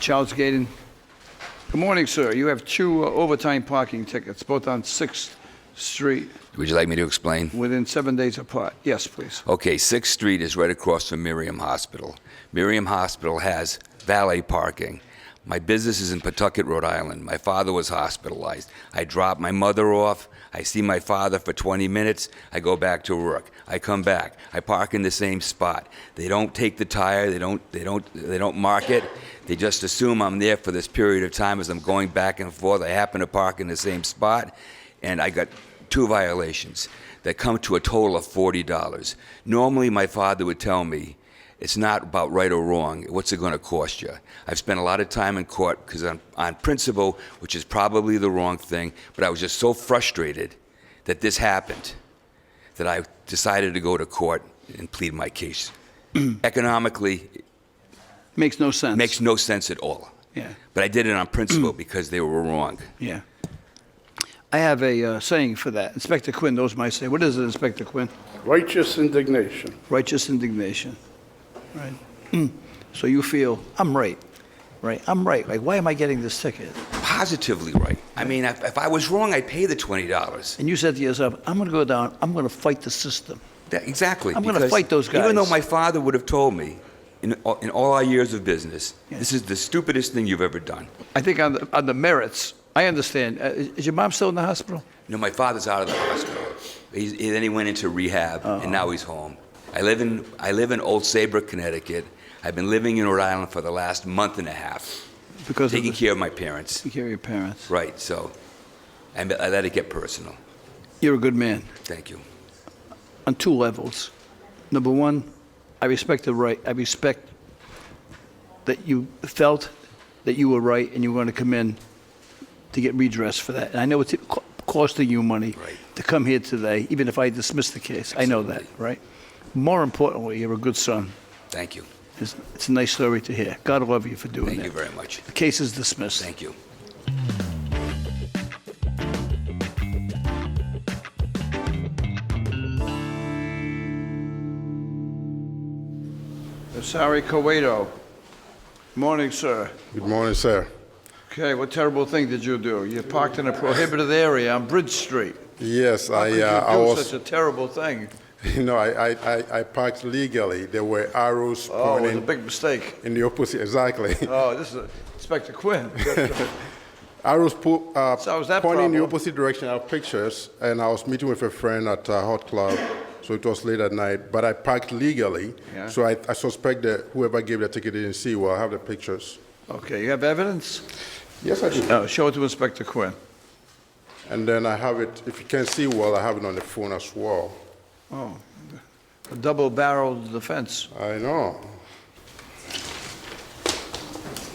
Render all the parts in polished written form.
Charles Gaydon. Good morning, sir. You have two overtime parking tickets, both on 6th Street, Would you like me to explain? within 7 days apart. Yes, please. Okay, 6th Street is right across from Miriam Hospital. Miriam Hospital has valet parking. My business is in Pawtucket, Rhode Island. My father was hospitalized. I drop my mother off. I see my father for 20 minutes. I go back to work. I come back. I park in the same spot. They don't take the tire. They don't mark it. They just assume I'm there for this period of time as I'm going back and forth. I happen to park in the same spot, and I got 2 violations that come to a total of $40. Normally, my father would tell me, it's not about right or wrong. What's it going to cost you? I've spent a lot of time in court because I'm on principle, which is probably the wrong thing, but I was just so frustrated that this happened that I decided to go to court and plead my case. Economically, Makes no sense. makes no sense at all. Yeah, But I did it on principle because they were wrong. yeah. I have a saying for that. Inspector Quinn knows my saying. What is it, Inspector Quinn? Righteous indignation. Righteous indignation. Right. So you feel, I'm right. Right? I'm right. Like, why am I getting this ticket? Positively right. I mean, if I was wrong, I'd pay the $20. And you said to yourself, I'm going to go down, I'm going to fight the system. Exactly. I'm gonna because fight those guys. Even though my father would have told me, in all our years of business, Yeah. this is the stupidest thing you've ever done. I think on the merits, I understand. Is your mom still in the hospital? You know, my father's out of the hospital. Then he went into rehab, and now he's home. I live in Old Saybrook, Connecticut. I've been living in Rhode Island for the last month and a half, Because taking of care of my parents. taking care of your parents. Right, so I let it get personal. You're a good man Thank you. on 2 levels. Number one, I respect the right. I respect that you felt that you were right and you were going to come in to get redress for that. And I know it's costing you money Right. to come here today, even if I dismiss the case. I know that, right? More importantly, you're a good son. Thank you. It's a nice story to hear. God love you for doing Thank that. you very much. The case is dismissed. Thank you. Sari Coedo. Morning, sir. Good morning, sir. Okay, what terrible thing did you do? You parked in a prohibited area on Bridge Street. Yes, How could you I do was, such a terrible thing? I parked legally. There were arrows Oh, it was a pointing big mistake. in the opposite, exactly. Oh, this is Inspector Quinn. Arrows So was that pointing in the problem? opposite direction. I have pictures, and I was meeting with a friend at a hot club, so it was late at night. But I parked legally, Yeah. so I suspect that whoever gave the ticket didn't see. Well, I have the pictures. Okay, you have evidence? Yes, I do. Oh, show it to Inspector Quinn. And then I have it, if you can see well, I have it on the phone as well. Oh, a double-barreled defense. I know.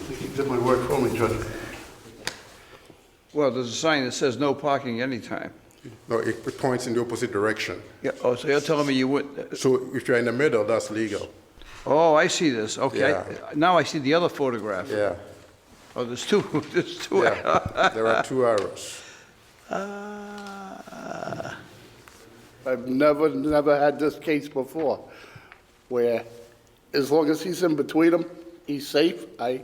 You did my work for me, Judge. Well, there's a sign that says no parking anytime. No, it points in the opposite direction. Yeah, oh, so you're telling me you would, So if you're in the middle, that's legal. oh, I see this, okay. Yeah. Now I see the other photograph. Yeah. Oh, there's two, there's two. Yeah, there are 2 arrows. I've never had this case before, where as long as he's in between them, he's safe. I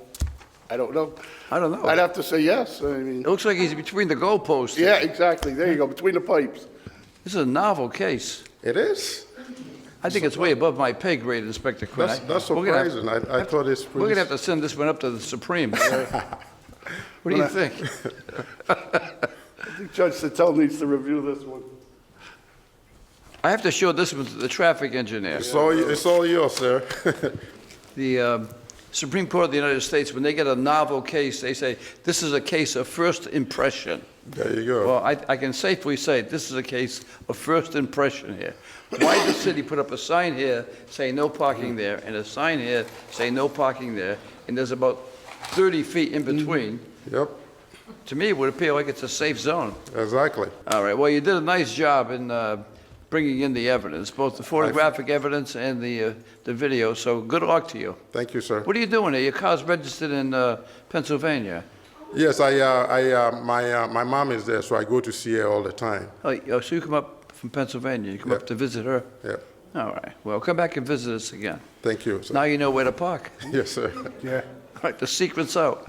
don't know. I don't know. I'd have to say yes. I mean, It looks like he's between the goalposts. yeah, exactly. There you go, between the pipes. This is a novel case. It is? I think it's way above my pay grade, Inspector Quinn. That's We're gonna have- surprising. I thought it's We're gonna have to send this one up to the Supreme. What do you think? I think Judge Sattel needs to review this one. I have to show this one to the traffic engineer. It's all yours, sir. The Supreme Court of the United States, when they get a novel case, they say, this is a case of first impression. There you go. Well, I can safely say this is a case of first impression here. Why did the city put up a sign here saying no parking there, and a sign here saying no parking there, and there's about 30 feet in between? Yep, To me, it would appear like it's a safe zone. exactly. All right, well, you did a nice job in bringing in the evidence, both the photographic evidence and the video, so good luck to you. Thank you, sir. What are you doing here? Your car's registered in Pennsylvania. Yes, my mom is there, so I go to see her all the time. Oh, so you come up from Pennsylvania, you come up Yeah. to visit her? Yeah, All right, well, come back and visit us again. thank you, sir. Now you know where to park. Yes, sir. Yeah. All right, the secret's out.